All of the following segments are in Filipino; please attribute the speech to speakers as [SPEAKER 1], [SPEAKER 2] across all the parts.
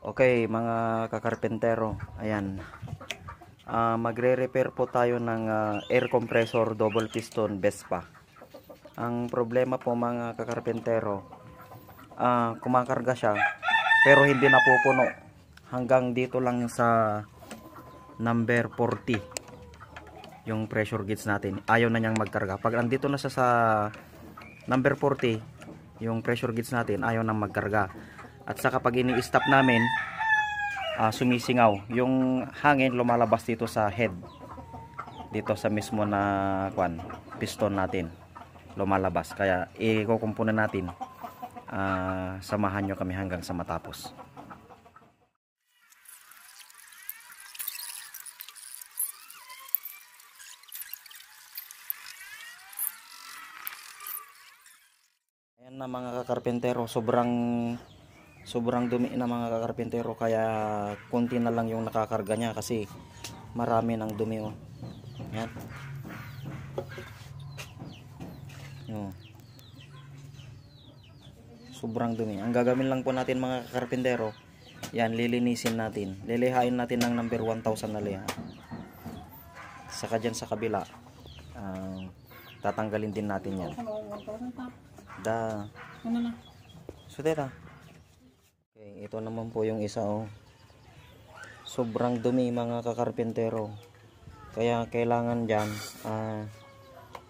[SPEAKER 1] Okay, mga kakarpentero, ayan. Magre-repair po tayo ng air compressor double piston Vespa. Ang problema po mga kakarpentero, kumakarga siya pero hindi napupuno. Hanggang dito lang sa number 40 yung pressure gauge natin. Ayaw na niyang magkarga. Pag andito na siya sa number 40, yung pressure gauge natin ayaw nang magkarga. At saka pag ini-stop namin, sumisingaw. Yung hangin lumalabas dito sa head. Dito sa mismo na piston natin. Lumalabas. Kaya ikukumpunan natin. Samahan nyo kami hanggang sa matapos. Ayan na mga kakarpentero, sobrang dumi na mga kakarpentero, kaya konti na lang yung nakakarga niya kasi marami ng dumi. Ayan. Sobrang dumi. Ang gagawin lang po natin mga kakarpentero, yan, lilinisin natin. Lilihain natin ng number 1000 na liha. Saka dyan sa kabila, tatanggalin din natin yan. Sudeta. Okay, ito naman po yung isa. Sobrang dumi mga kakarpentero. Kaya kailangan dyan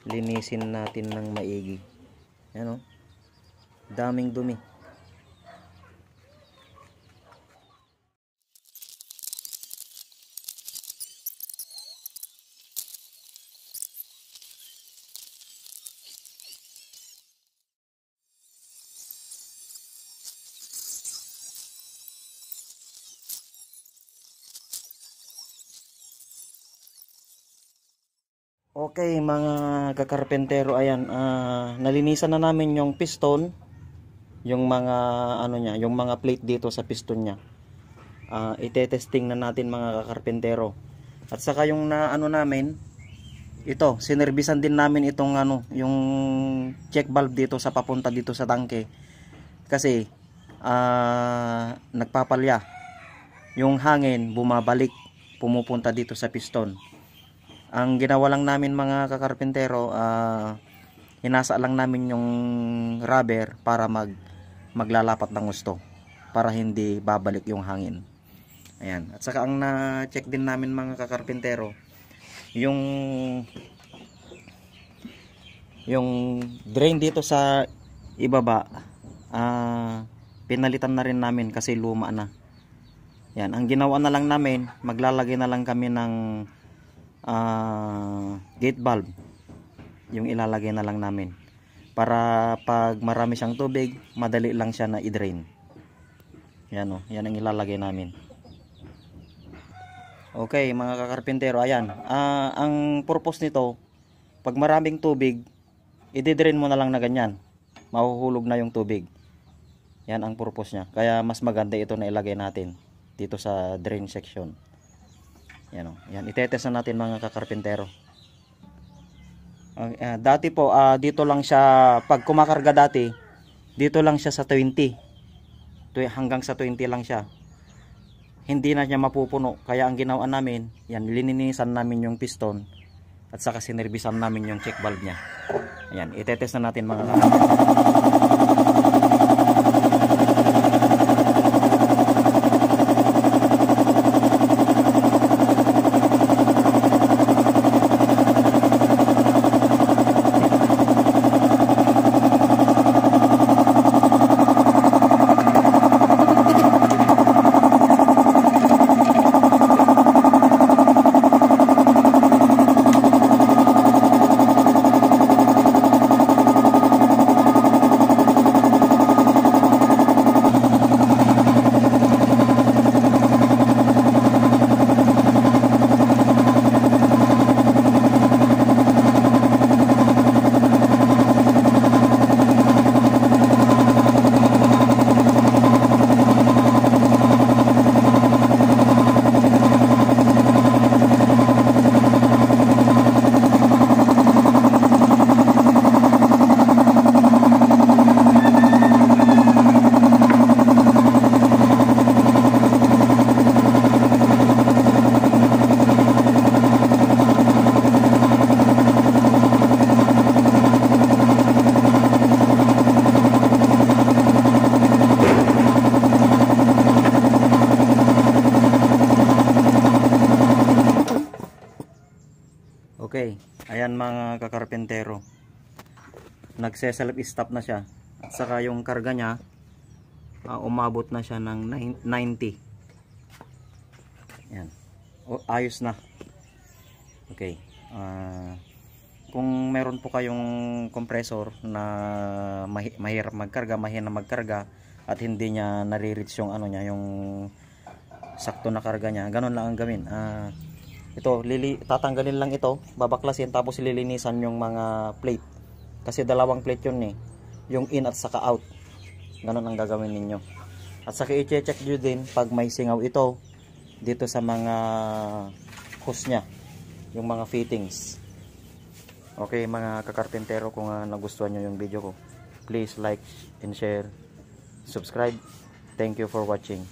[SPEAKER 1] linisin natin ng maigi. Yan daming dumi. Okay mga kakarpentero, ayan, nalinisan na namin yung piston, yung mga yung mga plate dito sa piston niya. Ite-testing na natin mga kakarpentero. At saka yung namin, ito, sinerbisan din namin itong yung check valve dito sa papunta dito sa tangke. Kasi nagpapalya. Yung hangin bumabalik, pumupunta dito sa piston. Ang ginawa lang namin mga kakarpentero, hinasa lang namin yung rubber para maglalapat ng gusto, para hindi babalik yung hangin. Ayan. At saka ang na-check din namin mga kakarpentero, yung drain dito sa ibaba, pinalitan na rin namin kasi luma na. Yan. Ang ginawa na lang namin, maglalagay na lang kami ng gate valve, yung ilalagay na lang namin para pag marami siyang tubig, madali lang siya na i-drain. Yan yan ang ilalagay namin. Okay mga kakarpentero, ayan, ang purpose nito, pag maraming tubig, i-drain mo na lang na ganyan, mahuhulog na yung tubig. Yan ang purpose niya, kaya mas maganda ito na ilagay natin dito sa drain section. Yan yan, itetest na natin mga kakarpentero. Dati po, dito lang siya, pag kumakarga dati, dito lang siya sa 20. Hanggang sa 20 lang siya. Hindi na niya mapupuno. Kaya ang ginawa namin, yan, lininisan namin yung piston. At saka sinerbisan namin yung check valve niya. Ayan, itetest na natin mga kakarpentero. Okay, ayan mga kakarpentero, nagse-self stop na siya at saka yung karga niya umabot na siya ng 90. Yan, ayos na. Okay, kung meron po kayong compressor na mahirap magkarga, mahina magkarga at hindi niya nare-reach yung ano niya, yung sakto na karga niya, ganun lang ang gawin. Ito, tatanggalin lang ito, babaklasin, tapos lilinisan yung mga plate. Kasi dalawang plate yun eh. Yung in at saka out. Ganun ang gagawin ninyo. At saka i-check nyo din pag may singaw ito dito sa mga hose nya. Yung mga fittings. Okay mga kakarpentero, kung nagustuhan nyo yung video ko, please like and share, subscribe. Thank you for watching.